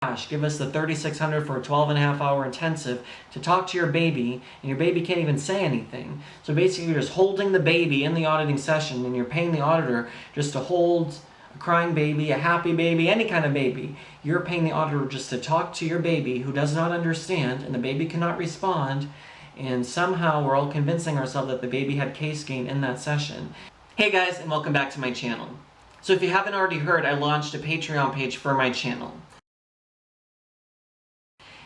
give us the $3,600 for a 12.5-hour intensive to talk to your baby, and your baby can't even say anything. So basically you're just holding the baby in the auditing session, and you're paying the auditor just to hold a crying baby, a happy baby, any kind of baby. You're paying the auditor just to talk to your baby who does not understand, and the baby cannot respond, and somehow we're all convincing ourselves that the baby had case gain in that session. Hey guys, and welcome back to my channel. So if you haven't already heard, I launched a Patreon page for my channel.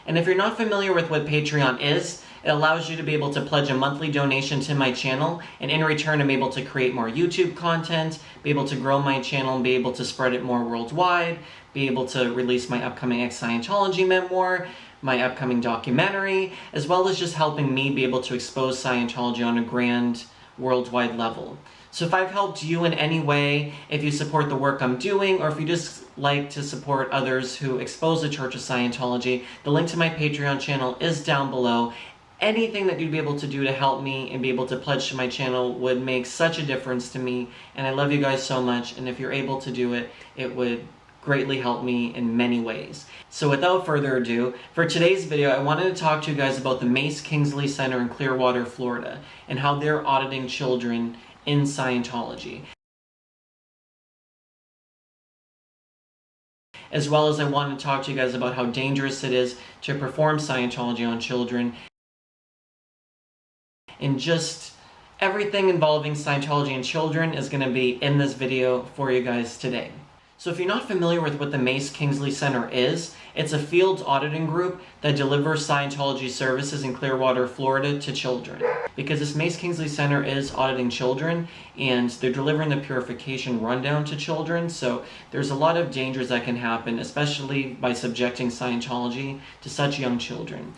And if you're not familiar with what Patreon is, it allows you to be able to pledge a monthly donation to my channel, and in return I'm able to create more YouTube content, be able to grow my channel and be able to spread it more worldwide, be able to release my upcoming Scientology memoir, my upcoming documentary, as well as just helping me be able to expose Scientology on a grand worldwide level. So if I've helped you in any way, if you support the work I'm doing, or if you just like to support others who expose the Church of Scientology, the link to my Patreon channel is down below. Anything that you'd be able to do to help me and be able to pledge to my channel would make such a difference to me, and I love you guys so much, and if you're able to do it, it would greatly help me in many ways. So without further ado, for today's video, I wanted to talk to you guys about the Mace Kingsley Center in Clearwater, Florida, and how they're auditing children in Scientology. As well as I want to talk to you guys about how dangerous it is to perform Scientology on children, and just everything involving Scientology and children is going to be in this video for you guys today. So if you're not familiar with what the Mace Kingsley Center is, it's a field auditing group that delivers Scientology services in Clearwater, Florida to children. Because this Mace Kingsley Center is auditing children, and they're delivering the purification rundown to children, so there's a lot of dangers that can happen, especially by subjecting Scientology to such young children.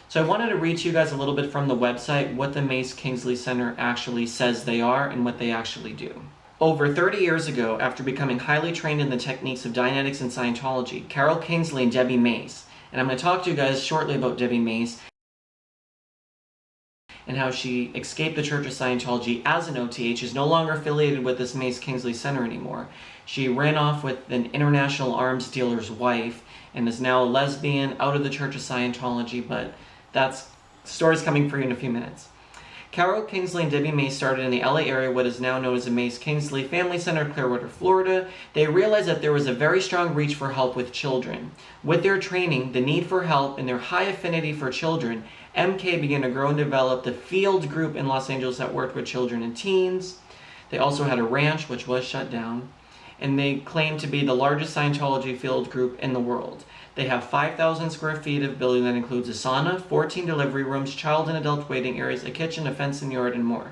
So I wanted to read to you guys a little bit from the website what the Mace Kingsley Center actually says they are and what they actually do. Over 30 years ago, after becoming highly trained in the techniques of Dianetics and Scientology, Carol Kingsley and Debbie Mace, and I'm going to talk to you guys shortly about Debbie Mace and how she escaped the Church of Scientology as an OTH, is no longer affiliated with this Mace Kingsley Center anymore. She ran off with an international arms dealer's wife and is now a lesbian, out of the Church of Scientology, but that's story's coming for you in a few minutes. Carol Kingsley and Debbie Mace started in the LA area what is now known as the Mace Kingsley Family Center, Clearwater, Florida. They realized that there was a very strong reach for help with children. With their training, the need for help, and their high affinity for children, MK began to grow and develop the field group in Los Angeles that worked with children and teens. They also had a ranch, which was shut down, and they claimed to be the largest Scientology field group in the world. They have 5,000 square feet of building that includes a sauna, 14 delivery rooms, child and adult waiting areas, a kitchen, a fenced-in yard, and more.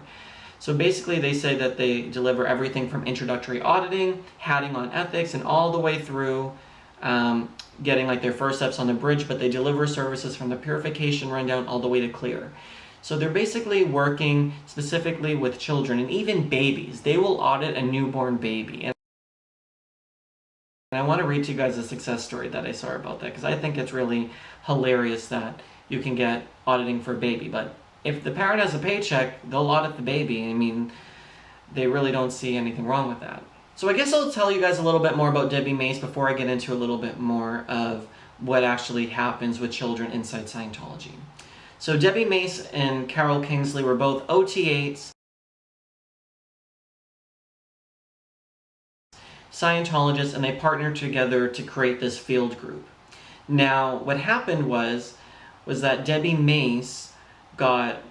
So basically they say that they deliver everything from introductory auditing, hatting on ethics, and all the way through getting like their first steps on the bridge, but they deliver services from the purification rundown all the way to clear. So they're basically working specifically with children and even babies. They will audit a newborn baby. And I want to read to you guys a success story that I saw about that, because I think it's really hilarious that you can get auditing for a baby. But if the parent has a paycheck, they'll audit the baby. I mean, they really don't see anything wrong with that. So I guess I'll tell you guys a little bit more about Debbie Mace before I get into a little bit more of what actually happens with children inside Scientology. So Debbie Mace and Carol Kingsley were both OTAs, Scientologists, and they partnered together to create this field group. Now, what happened was that Debbie Mace got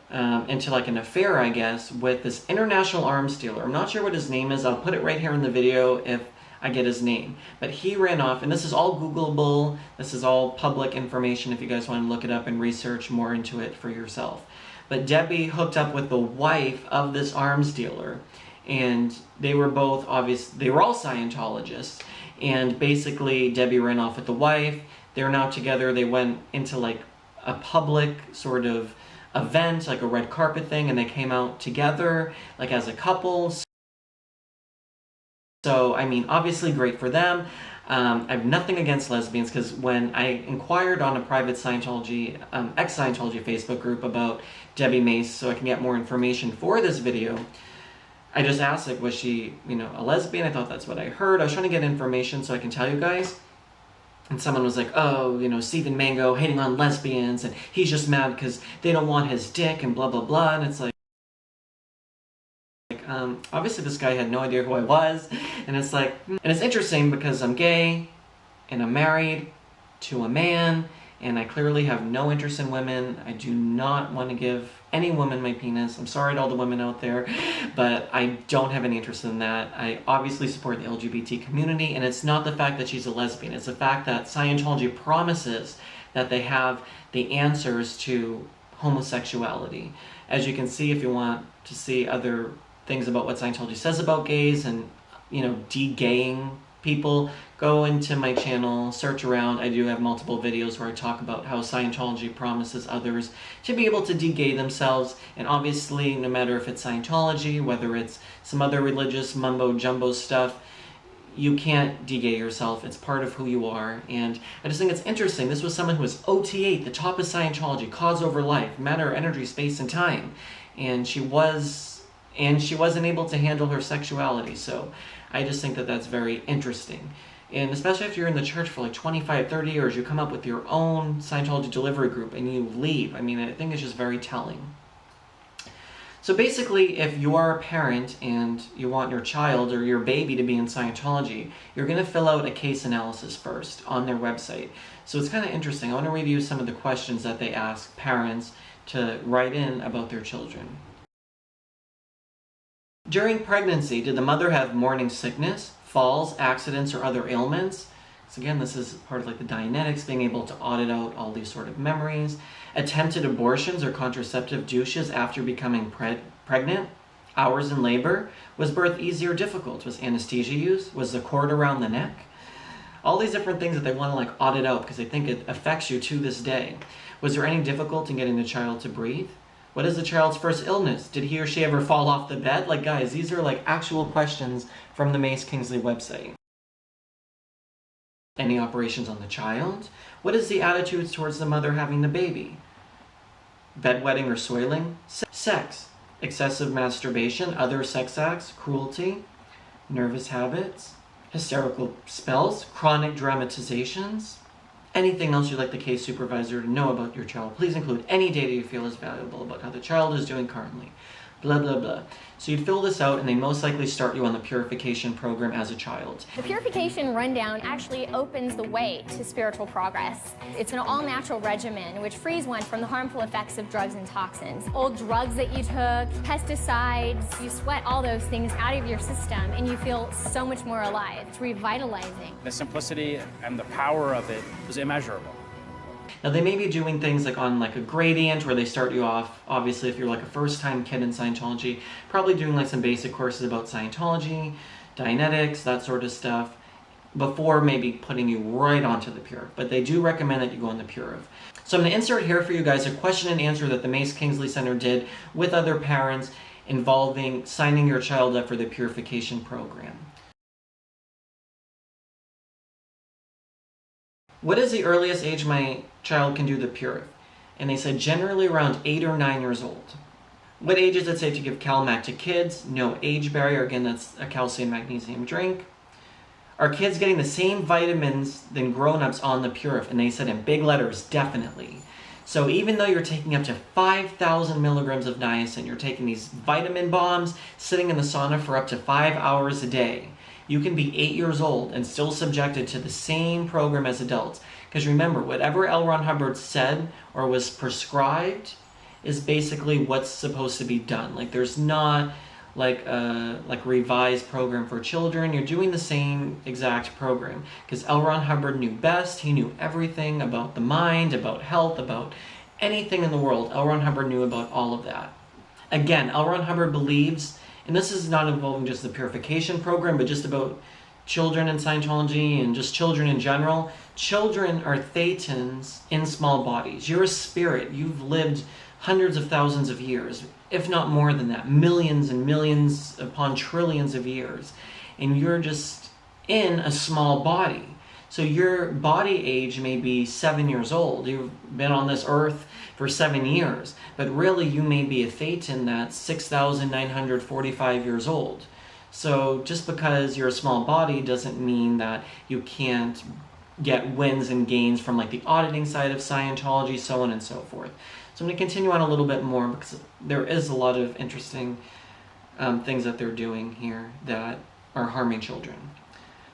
into like an affair, I guess, with this international arms dealer. I'm not sure what his name is. I'll put it right here in the video if I get his name. But he ran off, and this is all Googleable. This is all public information if you guys want to look it up and research more into it for yourself. But Debbie hooked up with the wife of this arms dealer, and they were both they were all Scientologists, and basically Debbie ran off with the wife. They're now together. They went into like a public sort of event, like a red carpet thing, and they came out together like as a couple. So I mean, obviously great for them. I have nothing against lesbians, because when I inquired on a private Scientology, ex-Scientology Facebook group about Debbie Mace so I can get more information for this video, I just asked, like, was she, a lesbian? I thought that's what I heard. I was trying to get information so I can tell you guys. And someone was like, oh, Stephen Mango hating on lesbians, and he's just mad because they don't want his dick, and blah, blah, blah. And it's like, obviously this guy had no idea who I was. And it's like, and it's interesting because I'm gay, and I'm married to a man, and I clearly have no interest in women. I do not want to give any woman my penis. I'm sorry to all the women out there, but I don't have any interest in that. I obviously support the LGBT community, and it's not the fact that she's a lesbian. It's the fact that Scientology promises that they have the answers to homosexuality. As you can see, if you want to see other things about what Scientology says about gays and, de-gaying people, go into my channel, search around. I do have multiple videos where I talk about how Scientology promises others to be able to de-gay themselves. And obviously, no matter if it's Scientology, whether it's some other religious mumbo-jumbo stuff, you can't de-gay yourself. It's part of who you are. And I just think it's interesting. This was someone who was OT8, the top of Scientology, cause over life, matter, energy, space, and time. And she wasn't able to handle her sexuality. So I just think that that's very interesting. And especially if you're in the church for like 25, 30 years, you come up with your own Scientology delivery group and you leave. I mean, I think it's just very telling. So basically, if you are a parent and you want your child or your baby to be in Scientology, you're going to fill out a case analysis first on their website. So it's kind of interesting. I want to read you some of the questions that they ask parents to write in about their children. During pregnancy, did the mother have morning sickness, falls, accidents, or other ailments? So again, this is part of like the Dianetics, being able to audit out all these sort of memories. Attempted abortions or contraceptive douches after becoming pregnant. Hours in labor. Was birth easy or difficult? Was anesthesia used? Was the cord around the neck? All these different things that they want to like audit out because they think it affects you to this day. Was there any difficulty in getting the child to breathe? What is the child's first illness? Did he or she ever fall off the bed? Like, guys, these are like actual questions from the Mace Kingsley website. Any operations on the child? What is the attitudes towards the mother having the baby? Bedwetting or soiling? Sex. Excessive masturbation, other sex acts, cruelty, nervous habits, hysterical spells, chronic dramatizations. Anything else you'd like the case supervisor to know about your child, please include any data you feel is valuable about how the child is doing currently. Blah, blah, blah. So you'd fill this out and they most likely start you on the purification program as a child. The purification rundown actually opens the way to spiritual progress. It's an all-natural regimen which frees one from the harmful effects of drugs and toxins. Old drugs that you took, pesticides, you sweat all those things out of your system and you feel so much more alive. It's revitalizing. The simplicity and the power of it is immeasurable. Now they may be doing things like on like a gradient where they start you off, obviously if you're like a first-time kid in Scientology, probably doing like some basic courses about Scientology, Dianetics, that sort of stuff, before maybe putting you right onto the Pure. But they do recommend that you go on the Pure. So I'm going to insert here for you guys a question and answer that the Mace Kingsley Center did with other parents involving signing your child up for the purification program. What is the earliest age my child can do the Pure? And they said generally around 8 or 9 years old. What age is it safe to give CalMac to kids? No age barrier. Again, that's a calcium magnesium drink. Are kids getting the same vitamins than grown-ups on the Pure? And they said in big letters, definitely. So even though you're taking up to 5,000 milligrams of niacin, you're taking these vitamin bombs, sitting in the sauna for up to 5 hours a day, you can be 8 years old and still subjected to the same program as adults. Because remember, whatever L. Ron Hubbard said or was prescribed is basically what's supposed to be done. Like there's not like a revised program for children. You're doing the same exact program. Because L. Ron Hubbard knew best. He knew everything about the mind, about health, about anything in the world. L. Ron Hubbard knew about all of that. Again, L. Ron Hubbard believes, and this is not involving just the purification program, but just about children in Scientology and just children in general. Children are thetans in small bodies. You're a spirit. You've lived hundreds of thousands of years, if not more than that, millions and millions upon trillions of years. And you're just in a small body. So your body age may be 7 years old. You've been on this earth for 7 years, but really you may be a Phaeton that's 6,945 years old. So just because you're a small body doesn't mean that you can't get wins and gains from like the auditing side of Scientology, so on and so forth. So I'm going to continue on a little bit more because there is a lot of interesting things that they're doing here that are harming children.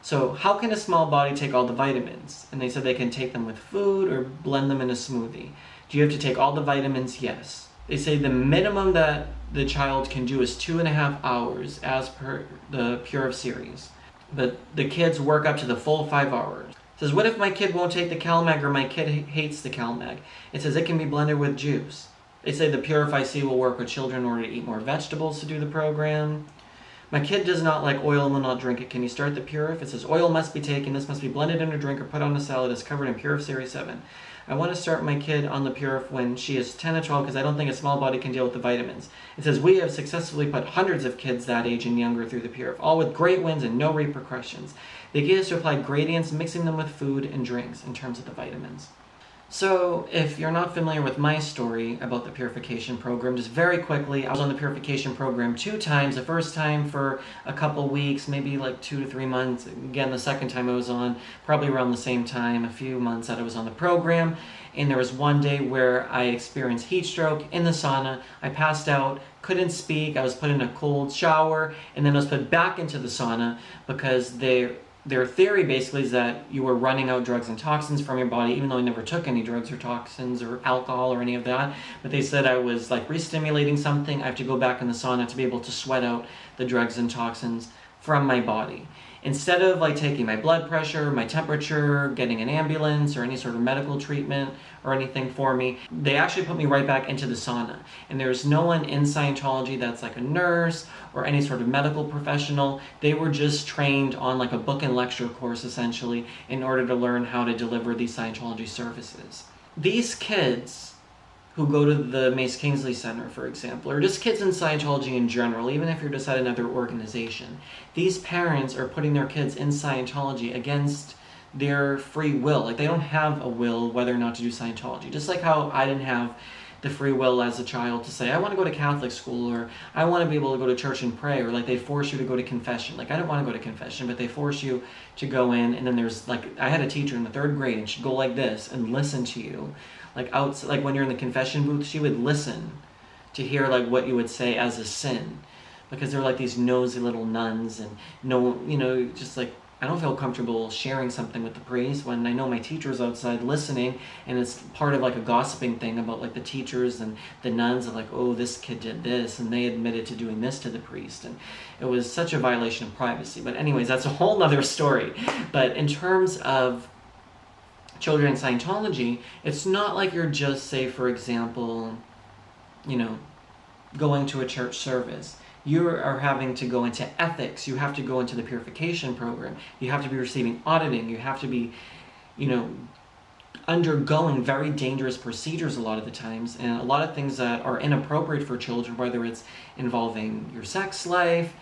So how can a small body take all the vitamins? And they said they can take them with food or blend them in a smoothie. Do you have to take all the vitamins? Yes. They say the minimum that the child can do is 2.5 hours as per the Pure series. But the kids work up to the full 5 hours. It says, what if my kid won't take the CalMag or my kid hates the CalMag? It says it can be blended with juice. They say the Purify C will work with children in order to eat more vegetables to do the program. My kid does not like oil and will not drink it. Can you start the Purif? It says oil must be taken. This must be blended in a drink or put on a salad. It's covered in Purif Series 7. I want to start my kid on the Purif when she is 10 or 12 because I don't think a small body can deal with the vitamins. It says we have successfully put hundreds of kids that age and younger through the Purif, all with great wins and no repercussions. They get us to apply gradients, mixing them with food and drinks in terms of the vitamins. So, if you're not familiar with my story about the purification program, just very quickly, I was on the purification program 2 times. The first time for a couple weeks, maybe like 2 to 3 months. Again, the second time I was on, probably around the same time, a few months that I was on the program. And there was one day where I experienced heat stroke in the sauna. I passed out, couldn't speak. I was put in a cold shower, and then I was put back into the sauna because their theory basically is that you were running out drugs and toxins from your body, even though I never took any drugs or toxins or alcohol or any of that. But they said I was like re-stimulating something. I have to go back in the sauna to be able to sweat out the drugs and toxins from my body. Instead of like taking my blood pressure, my temperature, getting an ambulance or any sort of medical treatment or anything for me, they actually put me right back into the sauna. And there's no one in Scientology that's like a nurse or any sort of medical professional. They were just trained on like a book and lecture course essentially in order to learn how to deliver these Scientology services. These kids who go to the Mace Kingsley Center, for example, or just kids in Scientology in general, even if you're just at another organization, these parents are putting their kids in Scientology against their free will. Like, they don't have a will whether or not to do Scientology. Just like how I didn't have the free will as a child to say, I want to go to Catholic school, or I want to be able to go to church and pray, or like they force you to go to confession. Like, I didn't want to go to confession, but they force you to go in, and then there's like, I had a teacher in the 3rd grade, and she'd go like this and listen to you. Like like when you're in the confession booth, she would listen to hear like what you would say as a sin, because they're like these nosy little nuns, and just like, I don't feel comfortable sharing something with the priest when I know my teacher's outside listening, and it's part of like a gossiping thing about like the teachers and the nuns of like, oh, this kid did this, and they admitted to doing this to the priest, and it was such a violation of privacy. But anyways, that's a whole nother story. But in terms of children in Scientology, it's not like you're just, say, for example, going to a church service. You are having to go into ethics. You have to go into the purification program. You have to be receiving auditing. You have to be, undergoing very dangerous procedures a lot of the times, and a lot of things that are inappropriate for children, whether it's involving your sex life,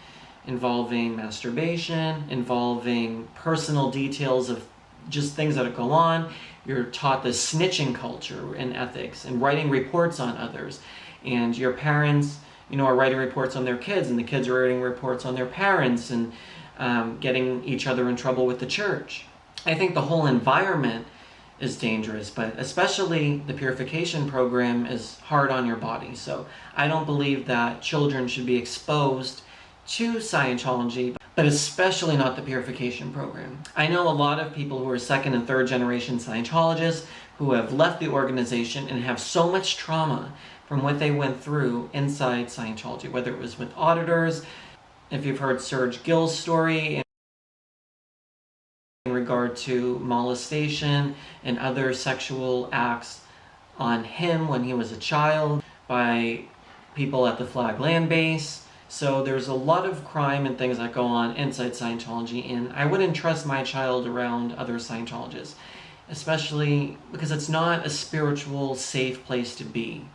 involving masturbation, involving personal details of just things that go on. You're taught the snitching culture in ethics and writing reports on others. And your parents, are writing reports on their kids, and the kids are writing reports on their parents, and getting each other in trouble with the church. I think the whole environment is dangerous, but especially the purification program is hard on your body. So I don't believe that children should be exposed to Scientology, but especially not the purification program. I know a lot of people who are 2nd and 3rd generation Scientologists who have left the organization and have so much trauma from what they went through inside Scientology, whether it was with auditors, if you've heard Serge Gill's story in regard to molestation and other sexual acts on him when he was a child by people at the Flag Land Base. So there's a lot of crime and things that go on inside Scientology, and I wouldn't trust my child around other Scientologists, especially because it's not a spiritual, safe place to be.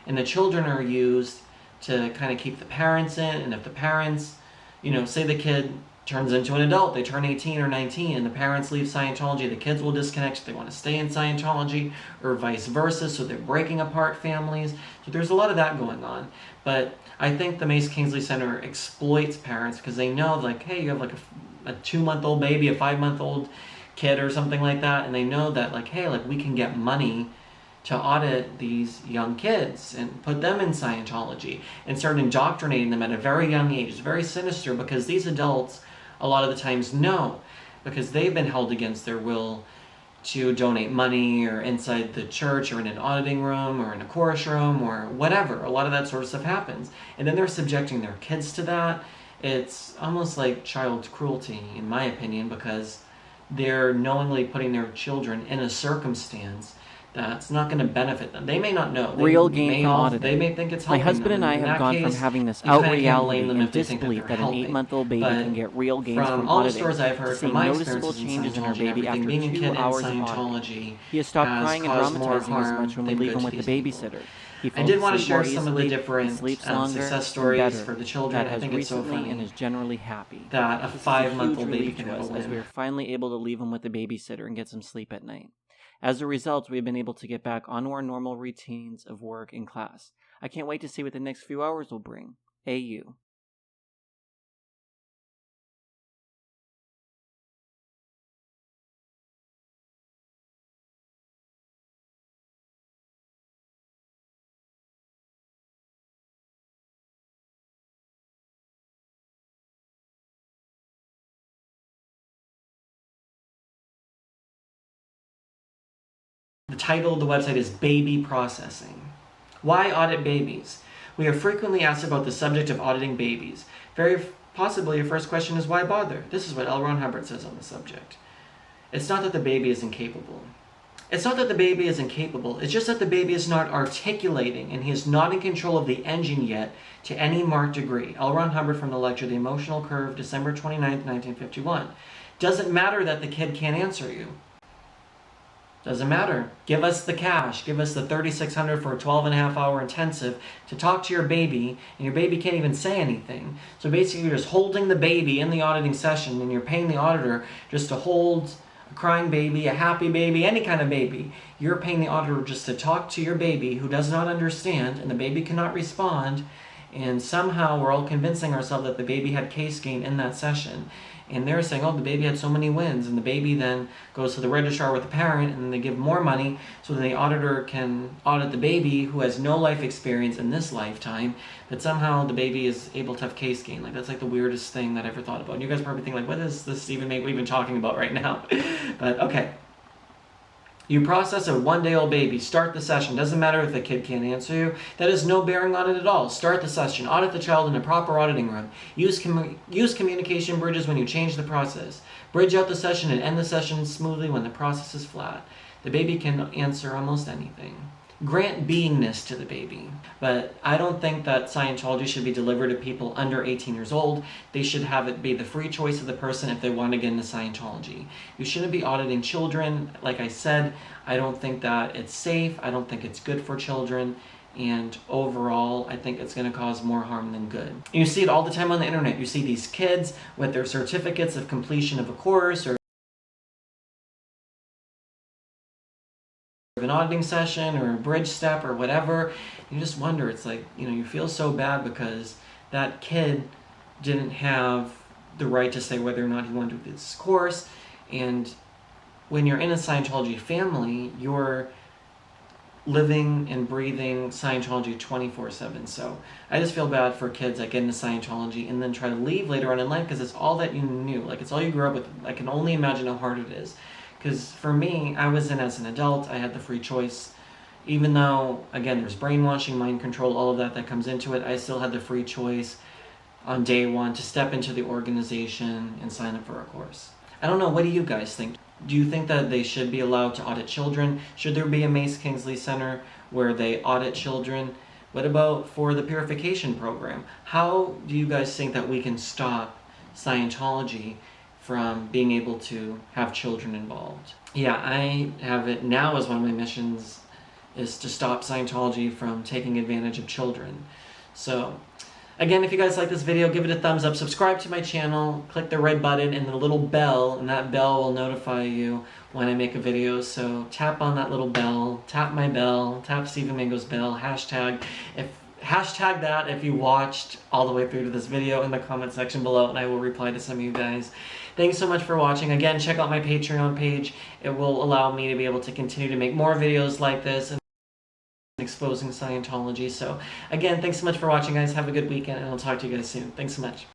And the children are used to kind of keep the parents in, and if the parents, say the kid turns into an adult. They turn 18 or 19 and the parents leave Scientology. The kids will disconnect if they want to stay in Scientology or vice versa. So they're breaking apart families. So there's a lot of that going on. But I think the Mace Kingsley Center exploits parents because they know, like, hey, you have like a 2-month-old baby, a 5-month-old kid or something like that. And they know that, like, hey, like, we can get money to audit these young kids and put them in Scientology and start indoctrinating them at a very young age. It's very sinister because these adults a lot of the times know, because they've been held against their will to donate money or inside the church or in an auditing room or in a chorus room or whatever. A lot of that sort of stuff happens. And then they're subjecting their kids to that. It's almost like child cruelty, in my opinion, because they're knowingly putting their children in a circumstance that's not going to benefit them. They may not know. Real game from auditing. They may think it's My helping husband them. and I In have that gone case, from having this you out kinda can't blame reality them and if they think disbelief that an helping. 8-month-old baby But can get real gains from all the auditing, stories I've heard to from see my noticeable experiences in changes in our Scientology, baby after being a 2 kid in hours of auditing. Scientology He has stopped has crying and caused more traumatizing as harm much when we than leave good him with to the these people. babysitter. He I falls did want to asleep share more some of the easily, different sleeps longer, success and stories better. for the children. Dad I has think it's so recently funny and is generally happy. that a This is 5-month-old huge baby relief can to have a us as we win. are finally able to leave him with the babysitter and get some sleep at night. As a result, we've been able to get back onto our normal routines of work and class. I can't wait to see what the next few hours will bring. AU. The title of the website is Baby Processing. Why audit babies? We are frequently asked about the subject of auditing babies. Very possibly your first question is, why bother? This is what L. Ron Hubbard says on the subject. It's not that the baby is incapable. It's not that the baby is incapable. It's just that the baby is not articulating and he is not in control of the engine yet to any marked degree. L. Ron Hubbard from the lecture, The Emotional Curve, December 29th, 1951. Doesn't matter that the kid can't answer you. Doesn't matter. Give us the cash. Give us the $3,600 for a 12.5-hour intensive to talk to your baby, and your baby can't even say anything. So basically you're just holding the baby in the auditing session, and you're paying the auditor just to hold a crying baby, a happy baby, any kind of baby. You're paying the auditor just to talk to your baby who does not understand, and the baby cannot respond, and somehow we're all convincing ourselves that the baby had case gain in that session. And they're saying, oh, the baby had so many wins. And the baby then goes to the registrar with the parent, and they give more money so that the auditor can audit the baby who has no life experience in this lifetime, but somehow the baby is able to have case gain. Like, that's like the weirdest thing that I ever thought about. And you guys probably think, like, what is this even make we even talking about right now? But, okay. You process a 1-day-old baby. Start the session. Doesn't matter if the kid can't answer you. That has no bearing on it at all. Start the session. Audit the child in a proper auditing room. Use communication bridges when you change the process. Bridge out the session and end the session smoothly when the process is flat. The baby can answer almost anything. Grant beingness to the baby. But I don't think that Scientology should be delivered to people under 18 years old. They should have it be the free choice of the person if they want to get into Scientology. You shouldn't be auditing children. Like I said, I don't think that it's safe. I don't think it's good for children. And overall, I think it's going to cause more harm than good. And you see it all the time on the internet. You see these kids with their certificates of completion of a course or an auditing session or a bridge step or whatever. You just wonder, it's like, you feel so bad because that kid didn't have the right to say whether or not he wanted to do this course. And when you're in a Scientology family, you're living and breathing Scientology 24/7. So I just feel bad for kids that get into Scientology and then try to leave later on in life because it's all that you knew. Like, it's all you grew up with. I can only imagine how hard it is. Because for me, I was in as an adult. I had the free choice. Even though, again, there's brainwashing, mind control, all of that comes into it, I still had the free choice on day one to step into the organization and sign up for a course. I don't know, what do you guys think? Do you think that they should be allowed to audit children? Should there be a Mace Kingsley Center where they audit children? What about for the purification program? How do you guys think that we can stop Scientology from being able to have children involved? Yeah, I have it now as one of my missions is to stop Scientology from taking advantage of children. So Again, if you guys like this video, give it a thumbs up, subscribe to my channel, click the red button and the little bell, and that bell will notify you when I make a video. So tap on that little bell, tap my bell, tap Stephen Mango's bell, hashtag that if you watched all the way through to this video in the comment section below, and I will reply to some of you guys. Thanks so much for watching. Again, check out my Patreon page. It will allow me to be able to continue to make more videos like this and exposing Scientology. So again, thanks so much for watching, guys. Have a good weekend, and I'll talk to you guys soon. Thanks so much.